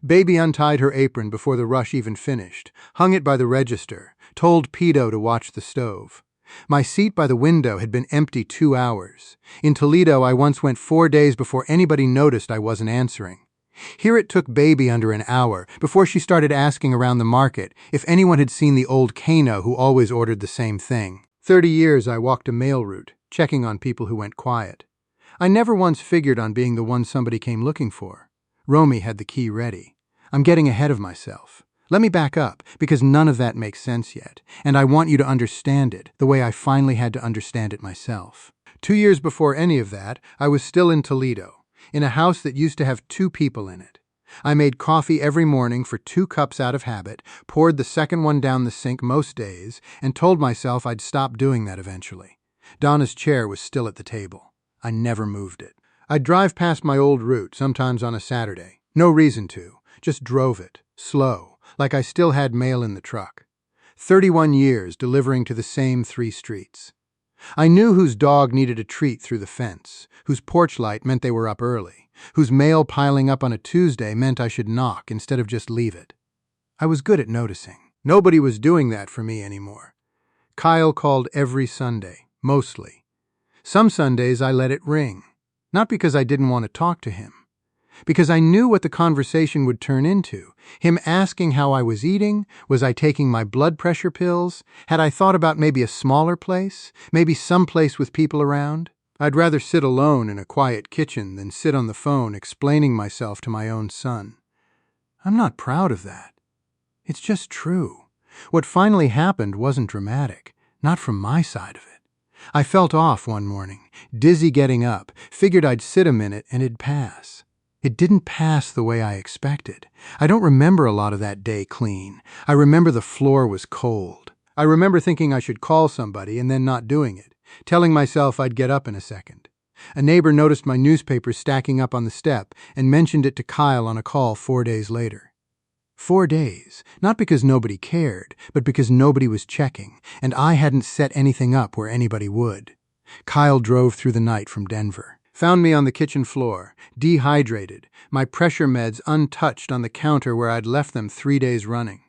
Baby untied her apron before the rush even finished, hung it by the register, told Pedo to watch the stove. My seat by the window had been empty 2 hours. In Toledo, I once went 4 days before anybody noticed I wasn't answering. Here it took Baby under an hour before she started asking around the market if anyone had seen the old Kano who always ordered the same thing. 30 years I walked a mail route, checking on people who went quiet. I never once figured on being the one somebody came looking for. Romy had the key ready. I'm getting ahead of myself. Let me back up, because none of that makes sense yet, and I want you to understand it the way I finally had to understand it myself. 2 years before any of that, I was still in Toledo, in a house that used to have 2 people in it. I made coffee every morning for 2 cups out of habit, poured the second one down the sink most days, and told myself I'd stop doing that eventually. Donna's chair was still at the table. I never moved it. I'd drive past my old route, sometimes on a Saturday. No reason to, just drove it, slow, like I still had mail in the truck. 31 years delivering to the same 3 streets. I knew whose dog needed a treat through the fence, whose porch light meant they were up early, whose mail piling up on a Tuesday meant I should knock instead of just leave it. I was good at noticing. Nobody was doing that for me anymore. Kyle called every Sunday, mostly. Some Sundays I let it ring, not because I didn't want to talk to him, because I knew what the conversation would turn into. Him asking how I was eating, was I taking my blood pressure pills, had I thought about maybe a smaller place, maybe some place with people around. I'd rather sit alone in a quiet kitchen than sit on the phone explaining myself to my own son. I'm not proud of that. It's just true. What finally happened wasn't dramatic, not from my side of it. I felt off one morning, dizzy getting up, figured I'd sit a minute and it'd pass. It didn't pass the way I expected. I don't remember a lot of that day clean. I remember the floor was cold. I remember thinking I should call somebody and then not doing it, telling myself I'd get up in a second. A neighbor noticed my newspaper stacking up on the step and mentioned it to Kyle on a call 4 days later. 4 days, not because nobody cared, but because nobody was checking, and I hadn't set anything up where anybody would. Kyle drove through the night from Denver. Found me on the kitchen floor, dehydrated, my pressure meds untouched on the counter where I'd left them 3 days running.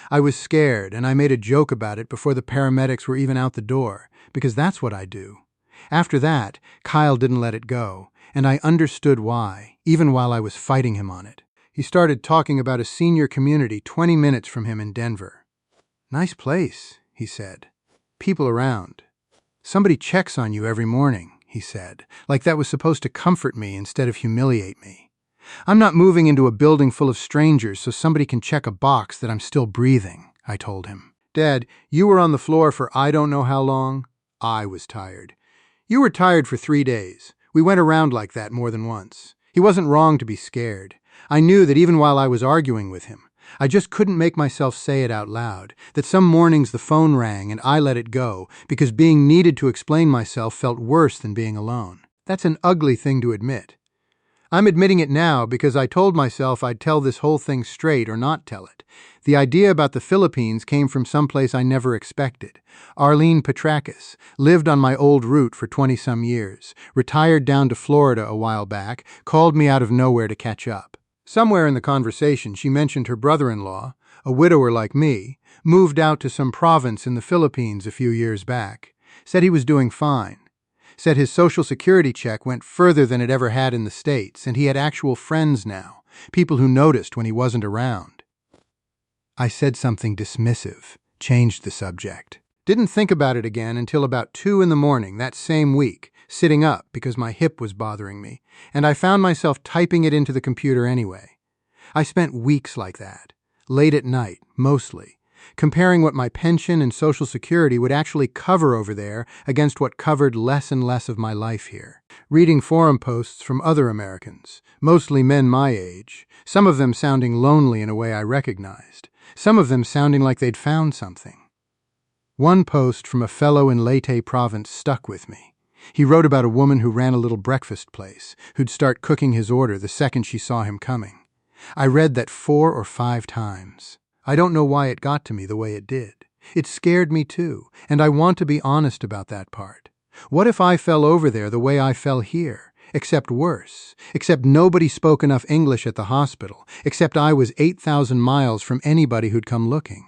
I was scared, and I made a joke about it before the paramedics were even out the door, because that's what I do. After that, Kyle didn't let it go, and I understood why, even while I was fighting him on it. He started talking about a senior community 20 minutes from him in Denver. "Nice place," he said. "People around. Somebody checks on you every morning," he said, like that was supposed to comfort me instead of humiliate me. "I'm not moving into a building full of strangers so somebody can check a box that I'm still breathing," I told him. "Dad, you were on the floor for I don't know how long." I was tired. "You were tired for 3 days. We went around like that more than once." He wasn't wrong to be scared. I knew that even while I was arguing with him, I just couldn't make myself say it out loud, that some mornings the phone rang and I let it go because being needed to explain myself felt worse than being alone. That's an ugly thing to admit. I'm admitting it now because I told myself I'd tell this whole thing straight or not tell it. The idea about the Philippines came from someplace I never expected. Arlene Petrakis lived on my old route for 20-some years, retired down to Florida a while back, called me out of nowhere to catch up. Somewhere in the conversation, she mentioned her brother-in-law, a widower like me, moved out to some province in the Philippines a few years back, said he was doing fine, said his Social Security check went further than it ever had in the States, and he had actual friends now, people who noticed when he wasn't around. I said something dismissive, changed the subject. Didn't think about it again until about 2 in the morning that same week, sitting up because my hip was bothering me, and I found myself typing it into the computer anyway. I spent weeks like that, late at night, mostly, comparing what my pension and Social Security would actually cover over there against what covered less and less of my life here. Reading forum posts from other Americans, mostly men my age, some of them sounding lonely in a way I recognized, some of them sounding like they'd found something. One post from a fellow in Leyte province stuck with me. He wrote about a woman who ran a little breakfast place, who'd start cooking his order the second she saw him coming. I read that 4 or 5 times. I don't know why it got to me the way it did. It scared me too, and I want to be honest about that part. What if I fell over there the way I fell here, except worse, except nobody spoke enough English at the hospital, except I was 8,000 miles from anybody who'd come looking.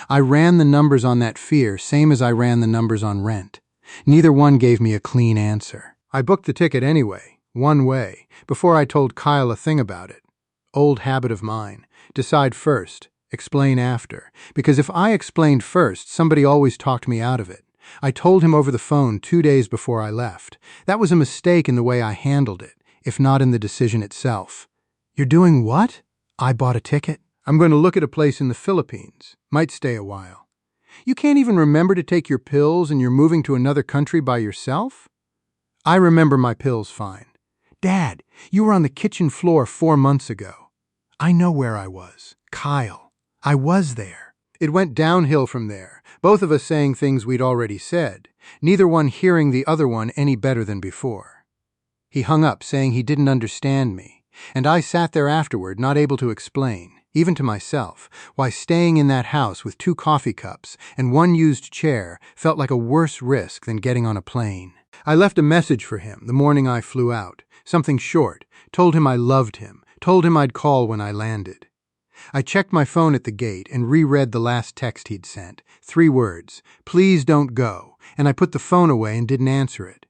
I ran the numbers on that fear, same as I ran the numbers on rent. Neither one gave me a clean answer. I booked the ticket anyway, one way, before I told Kyle a thing about it. Old habit of mine. Decide first, explain after. Because if I explained first, somebody always talked me out of it. I told him over the phone 2 days before I left. That was a mistake in the way I handled it, if not in the decision itself. You're doing what? I bought a ticket. I'm going to look at a place in the Philippines. Might stay a while. You can't even remember to take your pills and you're moving to another country by yourself? I remember my pills fine. Dad, you were on the kitchen floor 4 months ago. I know where I was. Kyle. I was there. It went downhill from there, both of us saying things we'd already said, neither one hearing the other one any better than before. He hung up saying he didn't understand me, and I sat there afterward not able to explain, even to myself, why staying in that house with 2 coffee cups and 1 used chair felt like a worse risk than getting on a plane. I left a message for him the morning I flew out, something short, told him I loved him, told him I'd call when I landed. I checked my phone at the gate and reread the last text he'd sent. 3 words, "Please don't go," and I put the phone away and didn't answer it.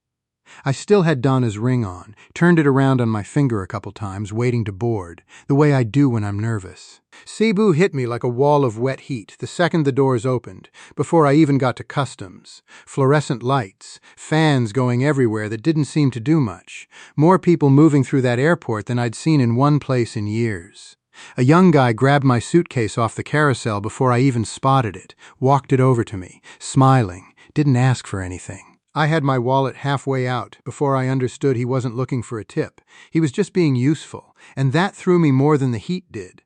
I still had Donna's ring on, turned it around on my finger a couple times, waiting to board, the way I do when I'm nervous. Cebu hit me like a wall of wet heat the second the doors opened, before I even got to customs. Fluorescent lights, fans going everywhere that didn't seem to do much, more people moving through that airport than I'd seen in one place in years. A young guy grabbed my suitcase off the carousel before I even spotted it, walked it over to me, smiling, didn't ask for anything. I had my wallet halfway out before I understood he wasn't looking for a tip. He was just being useful, and that threw me more than the heat did.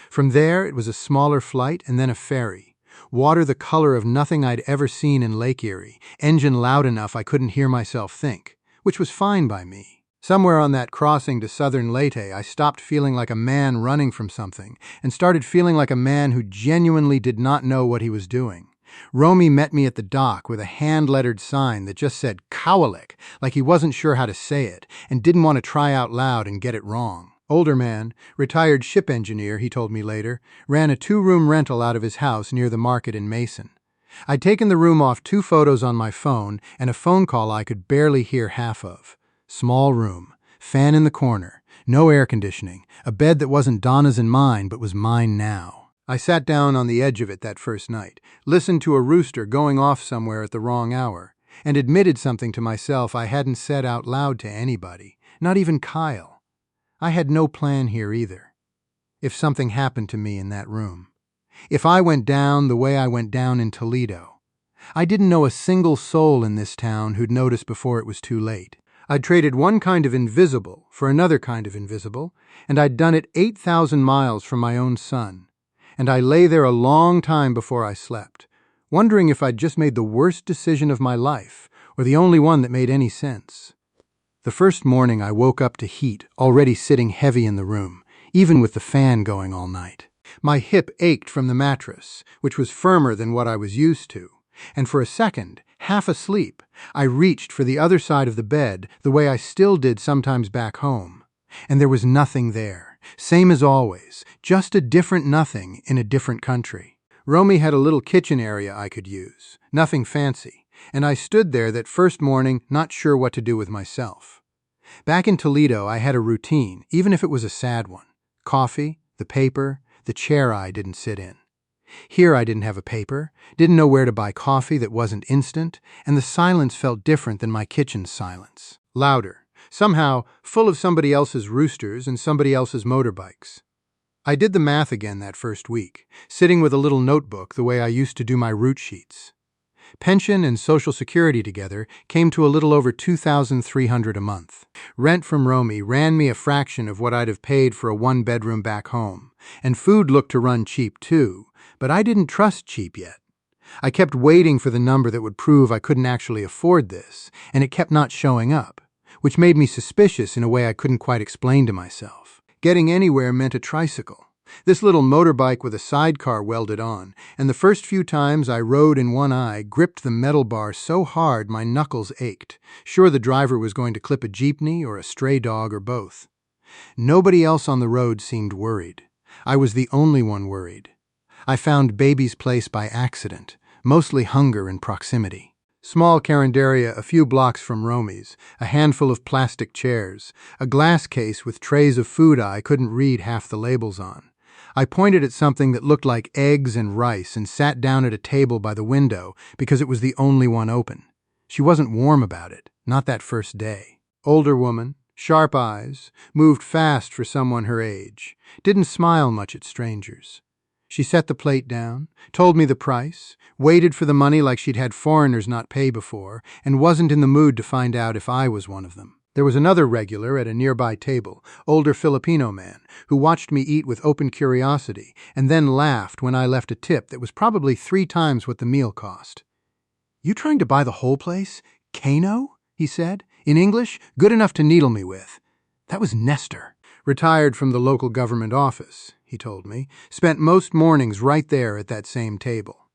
From there, it was a smaller flight and then a ferry. Water the color of nothing I'd ever seen in Lake Erie, engine loud enough I couldn't hear myself think, which was fine by me. Somewhere on that crossing to southern Leyte, I stopped feeling like a man running from something and started feeling like a man who genuinely did not know what he was doing. Romy met me at the dock with a hand-lettered sign that just said Kowalik, like he wasn't sure how to say it and didn't want to try out loud and get it wrong. Older man, retired ship engineer, he told me later, ran a 2-room rental out of his house near the market in Mason. I'd taken the room off 2 photos on my phone and a phone call I could barely hear half of. Small room, fan in the corner, no air conditioning, a bed that wasn't Donna's and mine but was mine now. I sat down on the edge of it that first night, listened to a rooster going off somewhere at the wrong hour, and admitted something to myself I hadn't said out loud to anybody, not even Kyle. I had no plan here either. If something happened to me in that room. If I went down the way I went down in Toledo. I didn't know a single soul in this town who'd noticed before it was too late. I'd traded one kind of invisible for another kind of invisible, and I'd done it 8,000 miles from my own son. And I lay there a long time before I slept, wondering if I'd just made the worst decision of my life, or the only one that made any sense. The first morning I woke up to heat already sitting heavy in the room, even with the fan going all night. My hip ached from the mattress, which was firmer than what I was used to, and for a second, half asleep, I reached for the other side of the bed the way I still did sometimes back home. And there was nothing there, same as always, just a different nothing in a different country. Romy had a little kitchen area I could use, nothing fancy, and I stood there that first morning not sure what to do with myself. Back in Toledo, I had a routine, even if it was a sad one. Coffee, the paper, the chair I didn't sit in. Here I didn't have a paper, didn't know where to buy coffee that wasn't instant, and the silence felt different than my kitchen's silence. Louder, somehow full of somebody else's roosters and somebody else's motorbikes. I did the math again that first week, sitting with a little notebook the way I used to do my route sheets. Pension and Social Security together came to a little over $2,300 a month. Rent from Romy ran me a fraction of what I'd have paid for a 1-bedroom back home, and food looked to run cheap too, but I didn't trust cheap yet. I kept waiting for the number that would prove I couldn't actually afford this, and it kept not showing up, which made me suspicious in a way I couldn't quite explain to myself. Getting anywhere meant a tricycle, This little motorbike with a sidecar welded on, and the first few times I rode in one eye, gripped the metal bar so hard my knuckles ached, sure the driver was going to clip a jeepney or a stray dog or both. Nobody else on the road seemed worried. I was the only one worried. I found Baby's place by accident, mostly hunger and proximity. Small carinderia a few blocks from Romy's, a handful of plastic chairs, a glass case with trays of food I couldn't read half the labels on. I pointed at something that looked like eggs and rice and sat down at a table by the window because it was the only one open. She wasn't warm about it, not that first day. Older woman, sharp eyes, moved fast for someone her age, didn't smile much at strangers. She set the plate down, told me the price, waited for the money like she'd had foreigners not pay before, and wasn't in the mood to find out if I was one of them. There was another regular at a nearby table, older Filipino man, who watched me eat with open curiosity and then laughed when I left a tip that was probably 3 times what the meal cost. "You trying to buy the whole place? Kano?" he said, in English, good enough to needle me with. That was Nestor. Retired from the local government office, he told me, spent most mornings right there at that same table.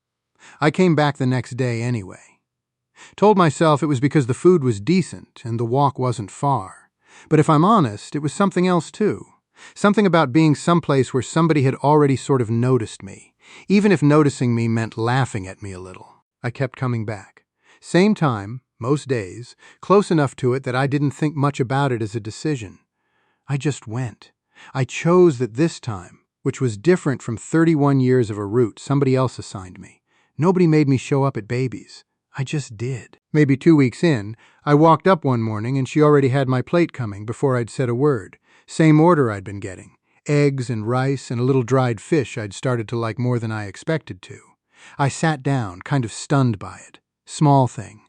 I came back the next day anyway. Told myself it was because the food was decent and the walk wasn't far. But if I'm honest, it was something else too. Something about being someplace where somebody had already sort of noticed me, even if noticing me meant laughing at me a little. I kept coming back. Same time, most days, close enough to it that I didn't think much about it as a decision. I just went. I chose that this time, which was different from 31 years of a route somebody else assigned me. Nobody made me show up at Baby's. I just did. Maybe 2 weeks in, I walked up one morning and she already had my plate coming before I'd said a word. Same order I'd been getting. Eggs and rice and a little dried fish I'd started to like more than I expected to. I sat down, kind of stunned by it. Small thing.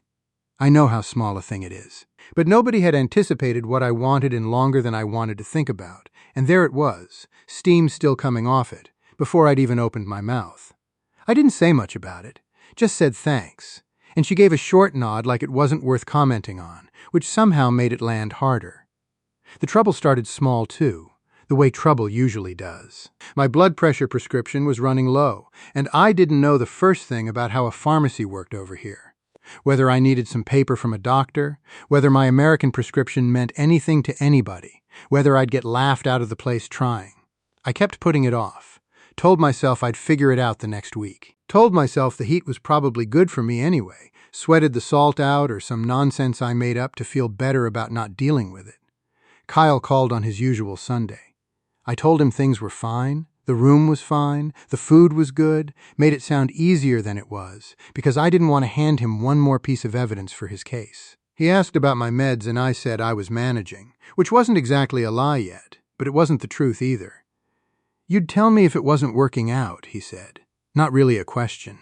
I know how small a thing it is. But nobody had anticipated what I wanted in longer than I wanted to think about, and there it was, steam still coming off it, before I'd even opened my mouth. I didn't say much about it, just said thanks, and she gave a short nod like it wasn't worth commenting on, which somehow made it land harder. The trouble started small too, the way trouble usually does. My blood pressure prescription was running low, and I didn't know the first thing about how a pharmacy worked over here. Whether I needed some paper from a doctor, whether my American prescription meant anything to anybody, whether I'd get laughed out of the place trying. I kept putting it off. Told myself I'd figure it out the next week. Told myself the heat was probably good for me anyway, sweated the salt out or some nonsense I made up to feel better about not dealing with it. Kyle called on his usual Sunday. I told him things were fine. The room was fine, the food was good, made it sound easier than it was, because I didn't want to hand him one more piece of evidence for his case. He asked about my meds and I said I was managing, which wasn't exactly a lie yet, but it wasn't the truth either. "You'd tell me if it wasn't working out," he said. Not really a question.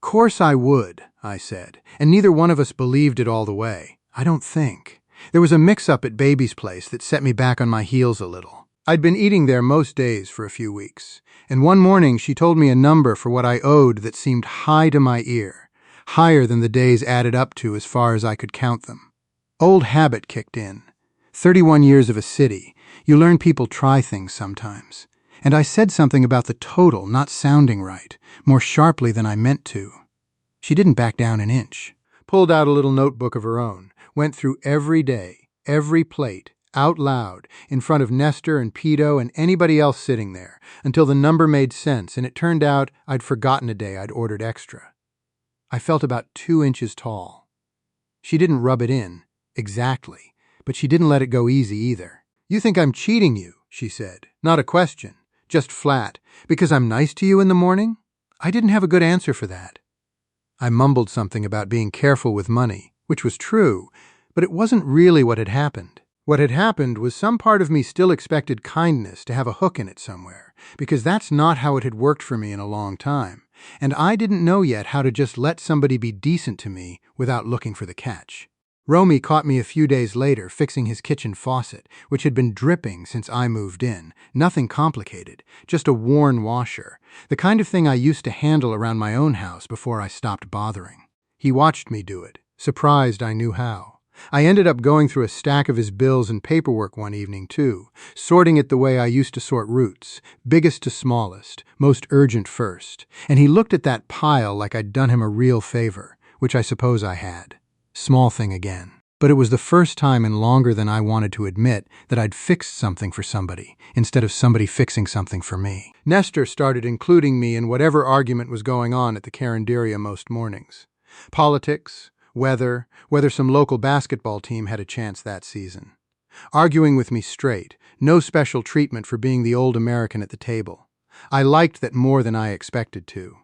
"Course I would," I said, and neither one of us believed it all the way. I don't think. There was a mix-up at Baby's place that set me back on my heels a little. I'd been eating there most days for a few weeks, and one morning she told me a number for what I owed that seemed high to my ear, higher than the days added up to as far as I could count them. Old habit kicked in. 31 years of a city, you learn people try things sometimes. And I said something about the total not sounding right, more sharply than I meant to. She didn't back down an inch. Pulled out a little notebook of her own, went through every day, every plate, out loud, in front of Nestor and Pedo and anybody else sitting there, until the number made sense, and it turned out I'd forgotten a day I'd ordered extra. I felt about 2 inches tall. She didn't rub it in, exactly, but she didn't let it go easy either. "You think I'm cheating you," she said. Not a question, just flat. "Because I'm nice to you in the morning?" I didn't have a good answer for that. I mumbled something about being careful with money, which was true, but it wasn't really what had happened. What had happened was some part of me still expected kindness to have a hook in it somewhere, because that's not how it had worked for me in a long time, and I didn't know yet how to just let somebody be decent to me without looking for the catch. Romy caught me a few days later fixing his kitchen faucet, which had been dripping since I moved in. Nothing complicated, just a worn washer, the kind of thing I used to handle around my own house before I stopped bothering. He watched me do it, surprised I knew how. I ended up going through a stack of his bills and paperwork one evening, too, sorting it the way I used to sort roots, biggest to smallest, most urgent first, and he looked at that pile like I'd done him a real favor, which I suppose I had. Small thing again. But it was the first time in longer than I wanted to admit that I'd fixed something for somebody, instead of somebody fixing something for me. Nestor started including me in whatever argument was going on at the Carinderia most mornings. Politics, weather, whether some local basketball team had a chance that season. Arguing with me straight, no special treatment for being the old American at the table. I liked that more than I expected to.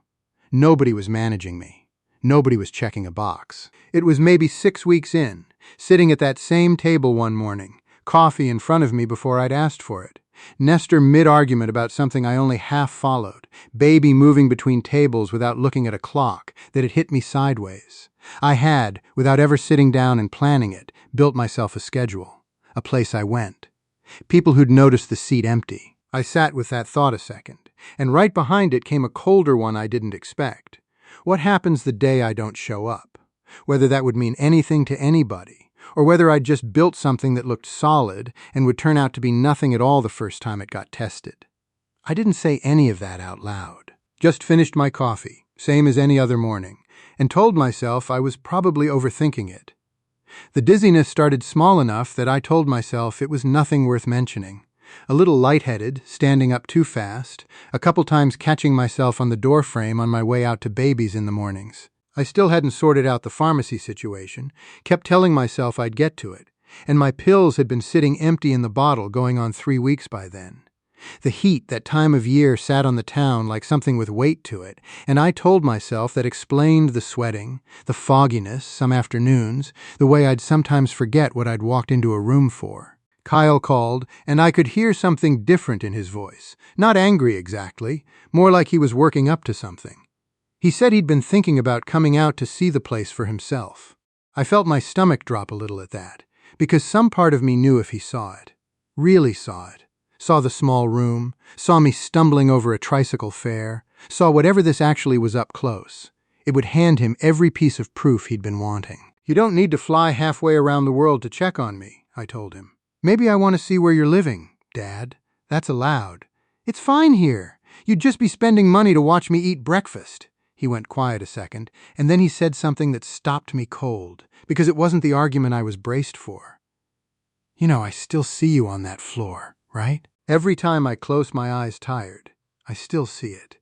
Nobody was managing me. Nobody was checking a box. It was maybe 6 weeks in, sitting at that same table one morning, coffee in front of me before I'd asked for it. Nestor mid-argument about something I only half followed, baby moving between tables without looking at a clock, that had hit me sideways. I had, without ever sitting down and planning it, built myself a schedule, a place I went. People who'd noticed the seat empty. I sat with that thought a second, and right behind it came a colder one I didn't expect. What happens the day I don't show up? Whether that would mean anything to anybody, or whether I'd just built something that looked solid and would turn out to be nothing at all the first time it got tested. I didn't say any of that out loud. Just finished my coffee, same as any other morning, and told myself I was probably overthinking it. The dizziness started small enough that I told myself it was nothing worth mentioning. A little lightheaded, standing up too fast, a couple times catching myself on the doorframe on my way out to babies in the mornings. I still hadn't sorted out the pharmacy situation, kept telling myself I'd get to it, and my pills had been sitting empty in the bottle going on 3 weeks by then. The heat that time of year sat on the town like something with weight to it, and I told myself that explained the sweating, the fogginess some afternoons, the way I'd sometimes forget what I'd walked into a room for. Kyle called, and I could hear something different in his voice. Not angry exactly, more like he was working up to something. He said he'd been thinking about coming out to see the place for himself. I felt my stomach drop a little at that, because some part of me knew if he saw it, really saw it, saw the small room, saw me stumbling over a tricycle fare, saw whatever this actually was up close, it would hand him every piece of proof he'd been wanting. "You don't need to fly halfway around the world to check on me," I told him. "Maybe I want to see where you're living, Dad. That's allowed." "It's fine here. You'd just be spending money to watch me eat breakfast." He went quiet a second, and then he said something that stopped me cold, because it wasn't the argument I was braced for. "You know, I still see you on that floor, right? Every time I close my eyes tired, I still see it.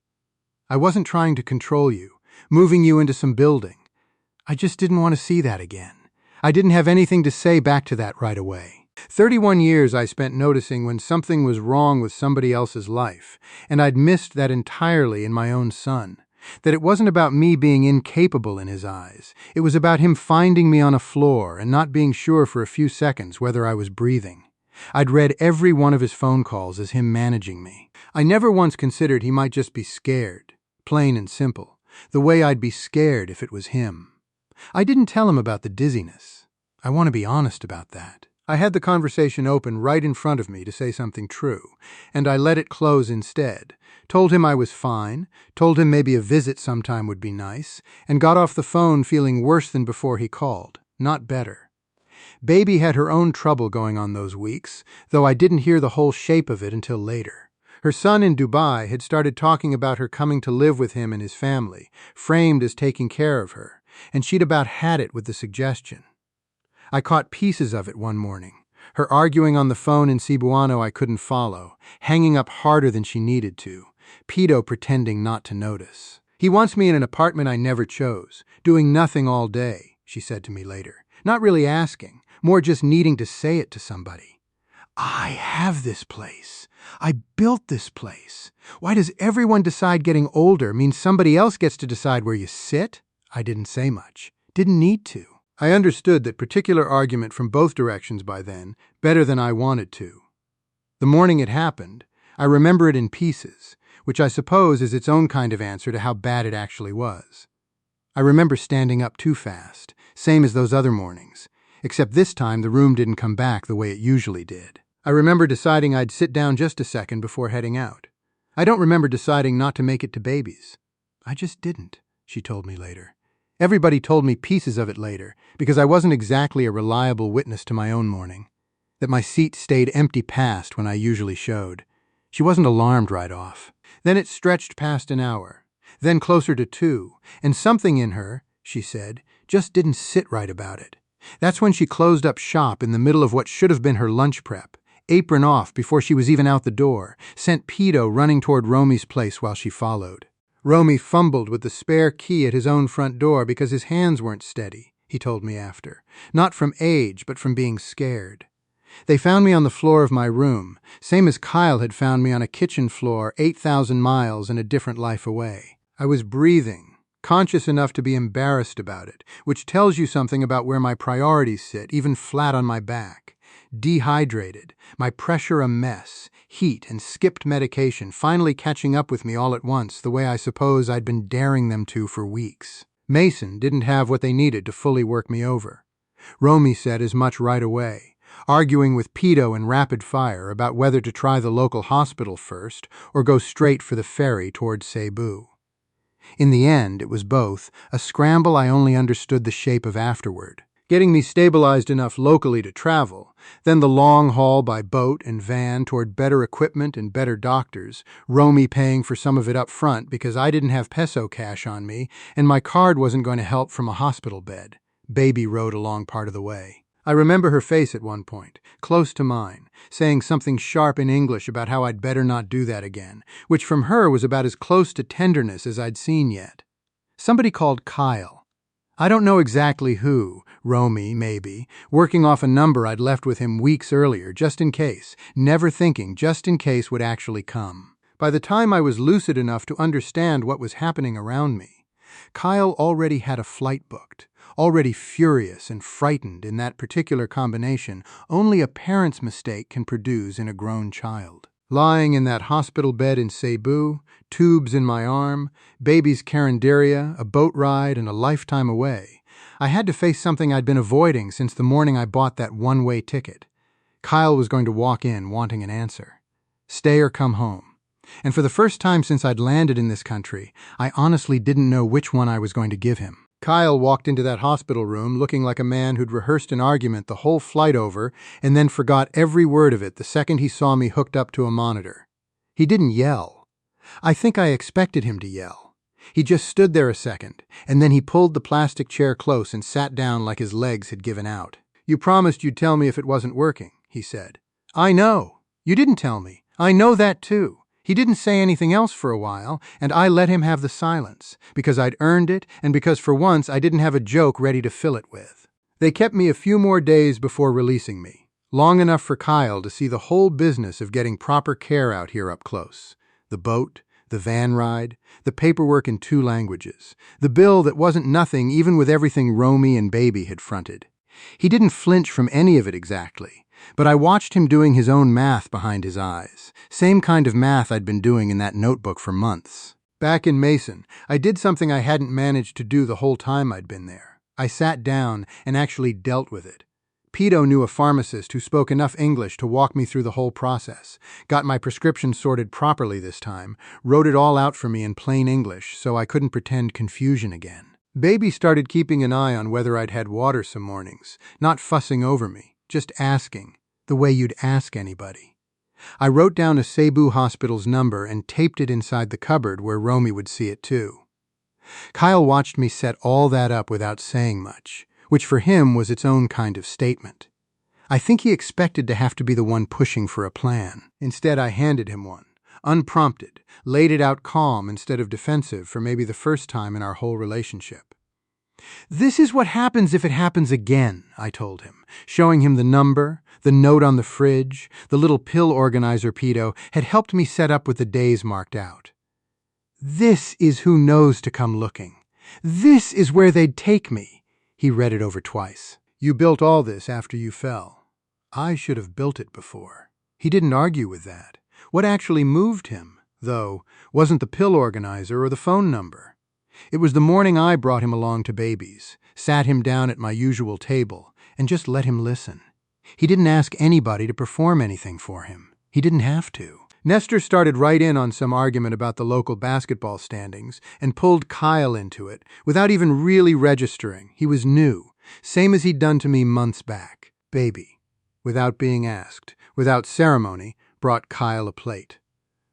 I wasn't trying to control you, moving you into some building. I just didn't want to see that again. I didn't have anything to say back to that right away. 31 years I spent noticing when something was wrong with somebody else's life, and I'd missed that entirely in my own son. That it wasn't about me being incapable in his eyes. It was about him finding me on a floor and not being sure for a few seconds whether I was breathing. I'd read every one of his phone calls as him managing me. I never once considered he might just be scared, plain and simple, the way I'd be scared if it was him. I didn't tell him about the dizziness. I want to be honest about that. I had the conversation open right in front of me to say something true, and I let it close instead. Told him I was fine, told him maybe a visit sometime would be nice, and got off the phone feeling worse than before he called, not better. Baby had her own trouble going on those weeks, though I didn't hear the whole shape of it until later. Her son in Dubai had started talking about her coming to live with him and his family, framed as taking care of her, and she'd about had it with the suggestion. I caught pieces of it one morning, her arguing on the phone in Cebuano I couldn't follow, hanging up harder than she needed to, Pedo pretending not to notice. "He wants me in an apartment I never chose, doing nothing all day," she said to me later. Not really asking, more just needing to say it to somebody. "I have this place. I built this place. Why does everyone decide getting older means somebody else gets to decide where you sit?" I didn't say much. Didn't need to. I understood that particular argument from both directions by then, better than I wanted to. The morning it happened, I remember it in pieces, which I suppose is its own kind of answer to how bad it actually was. I remember standing up too fast, same as those other mornings, except this time the room didn't come back the way it usually did. I remember deciding I'd sit down just a second before heading out. I don't remember deciding not to make it to babies. I just didn't, she told me later. Everybody told me pieces of it later, because I wasn't exactly a reliable witness to my own morning. That my seat stayed empty past when I usually showed. She wasn't alarmed right off. Then it stretched past an hour, then closer to 2, and something in her, she said, just didn't sit right about it. That's when she closed up shop in the middle of what should have been her lunch prep, apron off before she was even out the door, sent Pedo running toward Romy's place while she followed. Romy fumbled with the spare key at his own front door because his hands weren't steady, he told me after, not from age but from being scared. They found me on the floor of my room, same as Kyle had found me on a kitchen floor 8,000 miles and a different life away. I was breathing, conscious enough to be embarrassed about it, which tells you something about where my priorities sit, even flat on my back. Dehydrated, my pressure a mess, heat and skipped medication finally catching up with me all at once the way I suppose I'd been daring them to for weeks. Mason didn't have what they needed to fully work me over. Romy said as much right away, arguing with Pedo in rapid fire about whether to try the local hospital first or go straight for the ferry toward Cebu. In the end, it was both, a scramble I only understood the shape of afterward. Getting me stabilized enough locally to travel, then the long haul by boat and van toward better equipment and better doctors, Romy paying for some of it up front because I didn't have peso cash on me and my card wasn't going to help from a hospital bed. Baby rode along part of the way. I remember her face at one point, close to mine, saying something sharp in English about how I'd better not do that again, which from her was about as close to tenderness as I'd seen yet. Somebody called Kyle. I don't know exactly who, Romy, maybe, working off a number I'd left with him weeks earlier, just in case, never thinking just in case would actually come. By the time I was lucid enough to understand what was happening around me, Kyle already had a flight booked, already furious and frightened in that particular combination only a parent's mistake can produce in a grown child. Lying in that hospital bed in Cebu, tubes in my arm, baby's carinderia, a boat ride, and a lifetime away, I had to face something I'd been avoiding since the morning I bought that one-way ticket. Kyle was going to walk in wanting an answer. Stay or come home. And for the first time since I'd landed in this country, I honestly didn't know which one I was going to give him. Kyle walked into that hospital room looking like a man who'd rehearsed an argument the whole flight over and then forgot every word of it the second he saw me hooked up to a monitor. He didn't yell. I think I expected him to yell. He just stood there a second, and then he pulled the plastic chair close and sat down like his legs had given out. "You promised you'd tell me if it wasn't working," he said. "I know. You didn't tell me. I know that too." He didn't say anything else for a while, and I let him have the silence, because I'd earned it and because for once I didn't have a joke ready to fill it with. They kept me a few more days before releasing me, long enough for Kyle to see the whole business of getting proper care out here up close. The boat, the van ride, the paperwork in 2 languages, the bill that wasn't nothing even with everything Romy and baby had fronted. He didn't flinch from any of it exactly, but I watched him doing his own math behind his eyes, same kind of math I'd been doing in that notebook for months. Back in Mason, I did something I hadn't managed to do the whole time I'd been there. I sat down and actually dealt with it. Pedo knew a pharmacist who spoke enough English to walk me through the whole process, got my prescription sorted properly this time, wrote it all out for me in plain English so I couldn't pretend confusion again. Baby started keeping an eye on whether I'd had water some mornings, not fussing over me, just asking, the way you'd ask anybody. I wrote down a Cebu hospital's number and taped it inside the cupboard where Romy would see it too. Kyle watched me set all that up without saying much, which for him was its own kind of statement. I think he expected to have to be the one pushing for a plan. Instead, I handed him one, unprompted, laid it out calm instead of defensive for maybe the first time in our whole relationship. "This is what happens if it happens again," I told him, showing him the number, the note on the fridge, the little pill organizer Pedo had helped me set up with the days marked out. "This is who knows to come looking. This is where they'd take me." He read it over twice. "You built all this after you fell. I should have built it before." He didn't argue with that. What actually moved him, though, wasn't the pill organizer or the phone number. It was the morning I brought him along to baby's, sat him down at my usual table, and just let him listen. He didn't ask anybody to perform anything for him. He didn't have to. Nestor started right in on some argument about the local basketball standings and pulled Kyle into it without even really registering. He was new, same as he'd done to me months back. Baby, without being asked, without ceremony, brought Kyle a plate.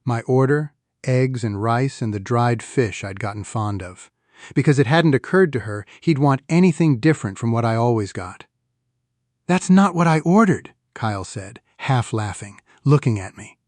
My order, eggs and rice and the dried fish I'd gotten fond of. Because it hadn't occurred to her he'd want anything different from what I always got. "That's not what I ordered," Kyle said, half laughing, looking at me.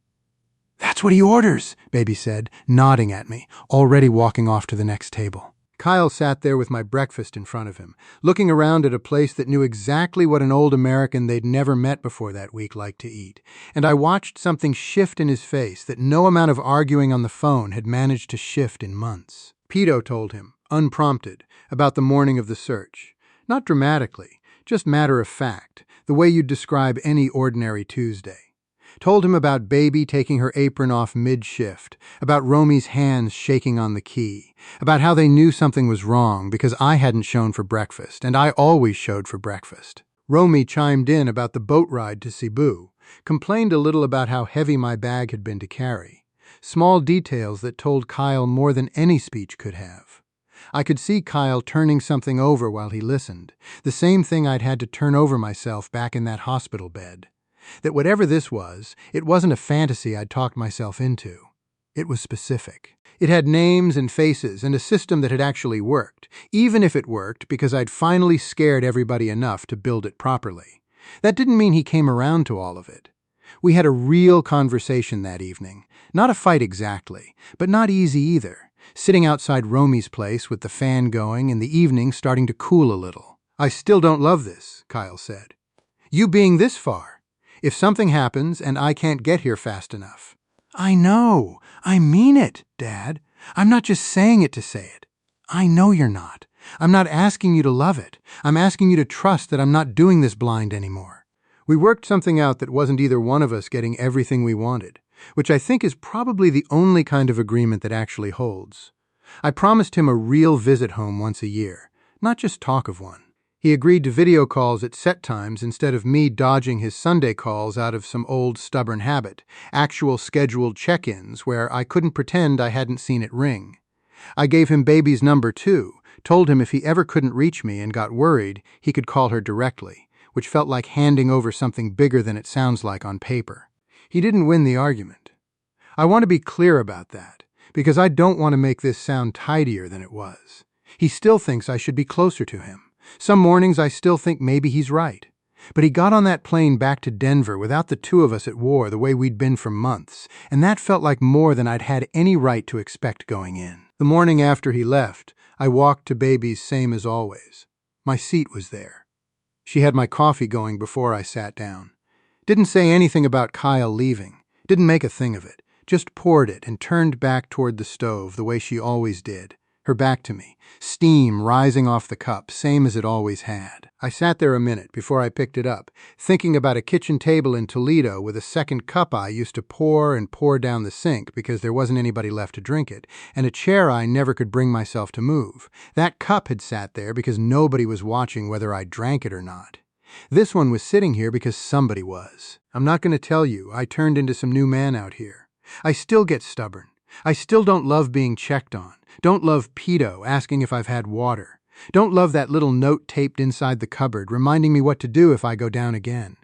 "That's what he orders," Baby said, nodding at me, already walking off to the next table. Kyle sat there with my breakfast in front of him, looking around at a place that knew exactly what an old American they'd never met before that week liked to eat, and I watched something shift in his face that no amount of arguing on the phone had managed to shift in months. Pedo told him, unprompted, about the morning of the search. Not dramatically, just matter of fact, the way you'd describe any ordinary Tuesday. Told him about Baby taking her apron off mid-shift, about Romy's hands shaking on the key, about how they knew something was wrong because I hadn't shown for breakfast, and I always showed for breakfast. Romy chimed in about the boat ride to Cebu, complained a little about how heavy my bag had been to carry. Small details that told Kyle more than any speech could have. I could see Kyle turning something over while he listened, the same thing I'd had to turn over myself back in that hospital bed. That whatever this was, it wasn't a fantasy I'd talked myself into. It was specific. It had names and faces and a system that had actually worked, even if it worked because I'd finally scared everybody enough to build it properly. That didn't mean he came around to all of it. We had a real conversation that evening. Not a fight exactly, but not easy either. Sitting outside Romy's place with the fan going and the evening starting to cool a little. "I still don't love this," Kyle said. "You being this far. If something happens and I can't get here fast enough." "I know. I mean it, Dad. I'm not just saying it to say it. I know you're not. I'm not asking you to love it. I'm asking you to trust that I'm not doing this blind anymore." We worked something out that wasn't either one of us getting everything we wanted, which I think is probably the only kind of agreement that actually holds. I promised him a real visit home once a year, not just talk of one. He agreed to video calls at set times instead of me dodging his Sunday calls out of some old stubborn habit, actual scheduled check-ins where I couldn't pretend I hadn't seen it ring. I gave him Baby's number too, told him if he ever couldn't reach me and got worried, he could call her directly, which felt like handing over something bigger than it sounds like on paper. He didn't win the argument. I want to be clear about that, because I don't want to make this sound tidier than it was. He still thinks I should be closer to him. Some mornings I still think maybe he's right. But he got on that plane back to Denver without the two of us at war the way we'd been for months, and that felt like more than I'd had any right to expect going in. The morning after he left, I walked to Baby's same as always. My seat was there. She had my coffee going before I sat down. Didn't say anything about Kyle leaving. Didn't make a thing of it. Just poured it and turned back toward the stove the way she always did. Her back to me, steam rising off the cup, same as it always had. I sat there a minute before I picked it up, thinking about a kitchen table in Toledo with a second cup I used to pour and pour down the sink because there wasn't anybody left to drink it, and a chair I never could bring myself to move. That cup had sat there because nobody was watching whether I drank it or not. This one was sitting here because somebody was. I'm not going to tell you, I turned into some new man out here. I still get stubborn. I still don't love being checked on. Don't love Pedo asking if I've had water. Don't love that little note taped inside the cupboard reminding me what to do if I go down again.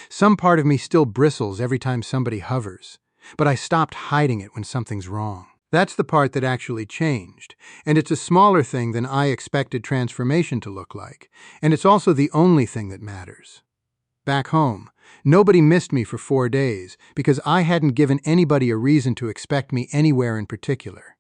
Some part of me still bristles every time somebody hovers, but I stopped hiding it when something's wrong. That's the part that actually changed, and it's a smaller thing than I expected transformation to look like, and it's also the only thing that matters. Back home, nobody missed me for 4 days because I hadn't given anybody a reason to expect me anywhere in particular.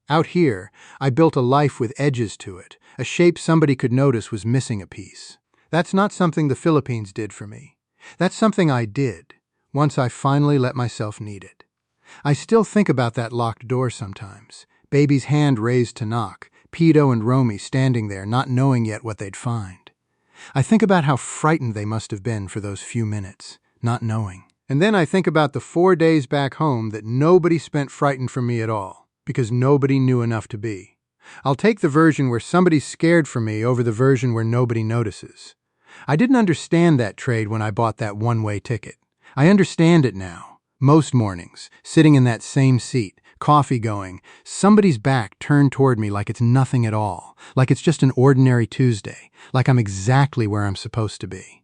Out here, I built a life with edges to it, a shape somebody could notice was missing a piece. That's not something the Philippines did for me. That's something I did, once I finally let myself need it. I still think about that locked door sometimes, Baby's hand raised to knock, Pedo and Romy standing there not knowing yet what they'd find. I think about how frightened they must have been for those few minutes, not knowing. And then I think about the 4 days back home that nobody spent frightened for me at all. Because nobody knew enough to be. I'll take the version where somebody's scared for me over the version where nobody notices. I didn't understand that trade when I bought that one-way ticket. I understand it now. Most mornings, sitting in that same seat, coffee going, somebody's back turned toward me like it's nothing at all, like it's just an ordinary Tuesday, like I'm exactly where I'm supposed to be.